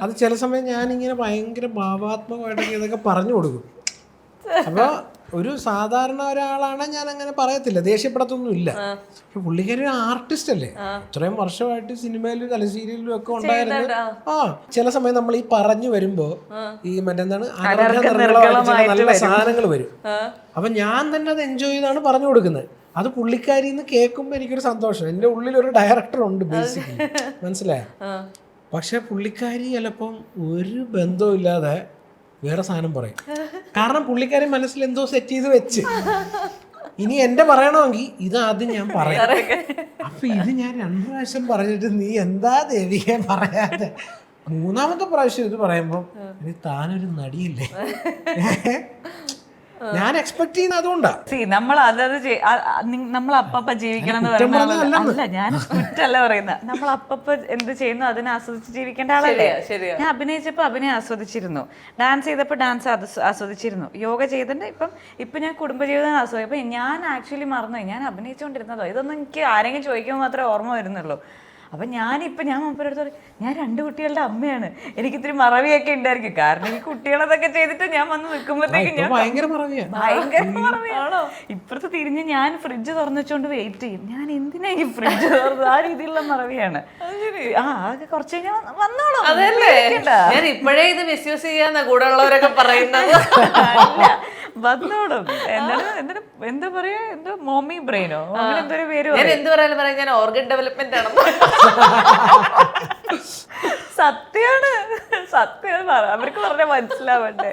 അത് ചില സമയം ഞാനിങ്ങനെ ഭയങ്കര ഭാവാത്മകമായിട്ടൊക്കെ ഇതൊക്കെ പറഞ്ഞു കൊടുക്കും. അപ്പോൾ ഒരു സാധാരണ ഒരാളാണ് ഞാൻ അങ്ങനെ പറയത്തില്ല, ദേഷ്യപ്പെടത്തൊന്നും ഇല്ല. പക്ഷെ പുള്ളിക്കാരി ഒരു ആർട്ടിസ്റ്റ് അല്ലേ, ഇത്രയും വർഷമായിട്ട് സിനിമയിലും തലശ്ശേരിയിലും ഒക്കെ ഉണ്ടായിരുന്നു. ചില സമയം നമ്മൾ ഈ പറഞ്ഞു വരുമ്പോ ഈ മറ്റെന്താണ് നല്ല സാധനങ്ങൾ വരും. അപ്പൊ ഞാൻ തന്നെ അത് എൻജോയ് ചെയ്താണ് പറഞ്ഞു കൊടുക്കുന്നത്. അത് പുള്ളിക്കാരിന്ന് കേൾക്കുമ്പോൾ എനിക്കൊരു സന്തോഷം. എൻ്റെ ഉള്ളിലൊരു ഡയറക്ടർ ഉണ്ട് ബേസിക്കലി, മനസ്സിലായോ? പക്ഷെ പുള്ളിക്കാരി ചിലപ്പം ഒരു ബന്ധവും ഇല്ലാതെ വേറെ സാധനം പറയും. കാരണം പുള്ളിക്കാരി മനസ്സിൽ എന്തോ സെറ്റ് ചെയ്ത് വെച്ച്, ഇനി എന്റെ പറയണമെങ്കിൽ ഇതാദ്യം ഞാൻ പറയാം. അപ്പൊ ഇത് ഞാൻ 2 പ്രാവശ്യം പറഞ്ഞിട്ട് നീ എന്താ ദേവിയെ പറയാതെ 3ാമത്തെ പ്രാവശ്യം ഇത് പറയുമ്പോ താനൊരു നടിയില്ലേ, ഞാൻ എക്സ്പെക്ട് ചെയ്യുന്ന അതുകൊണ്ടാ. നമ്മൾ നമ്മൾ അപ്പപ്പ ജീവിക്കണം എന്ന് പറയുന്ന അല്ല, ഞാൻ കുറ്റല്ല പറയുന്നത്. നമ്മൾ അപ്പപ്പ എന്ത് ചെയ്യുന്നു അതിനെ ആസ്വദിച്ച് ജീവിക്കേണ്ട ആളല്ലേ. ഞാൻ അഭിനയിച്ചപ്പോൾ അഭിനയം ആസ്വദിച്ചിരുന്നു, ഡാൻസ് ചെയ്തപ്പോൾ ഡാൻസ് ആസ്വദിച്ചിരുന്നു, യോഗ ചെയ്തിട്ട് ഇപ്പൊ ഞാൻ കുടുംബജീവിതം ആസ്വദിക്കും. അപ്പൊ ഞാൻ ആക്ച്വലി മറന്നുപോയി ഞാൻ അഭിനയിച്ചുകൊണ്ടിരുന്നതോ. ഇതൊന്നും എനിക്ക് ആരെങ്കിലും ചോദിക്കുമ്പോൾ മാത്രമേ ഓർമ്മ വരുന്നുള്ളൂ. അപ്പം ഞാൻ മുമ്പെടുത്ത് പറയും, ഞാൻ 2 കുട്ടികളുടെ അമ്മയാണ്, എനിക്ക് ഇത്തിരി മറവിയൊക്കെ ഉണ്ടായിരിക്കും. കാരണം ഈ കുട്ടികളതൊക്കെ ചെയ്തിട്ട് ഞാൻ വന്ന് നിൽക്കുമ്പോഴത്തേക്കും ഞാൻ ഭയങ്കര മറവിയാണോ. ഇപ്പുറത്ത് തിരിഞ്ഞ് ഞാൻ ഫ്രിഡ്ജ് തുറന്നു വെച്ചോണ്ട് വെയിറ്റ് ചെയ്യും. ഞാൻ എന്തിനാ ഈ ഫ്രിഡ്ജ് തുറന്നത്, ആ രീതിയിലുള്ള മറവിയാണ്. അതൊക്കെ കുറച്ച് കഴിഞ്ഞാൽ വന്നോളൂ. ഞാൻ ഇപ്പോഴേ ഇത് മിസ്യൂസ് ചെയ്യാന്ന കൂടെ ഉള്ളവരൊക്കെ പറയുന്നത്. വന്നോടും. എന്താ പറയാ, എന്തോ മോമി ബ്രെയിനോ അങ്ങനെ എന്തൊരു പേര്. ഞാൻ എന്ത് പറയാനും പറയാം, ഞാൻ ഓർഗൻ ഡെവലപ്മെന്റ് ആണ്. സത്യാണ് അവർക്ക് പറഞ്ഞാൽ മനസ്സിലാവണ്ടേ.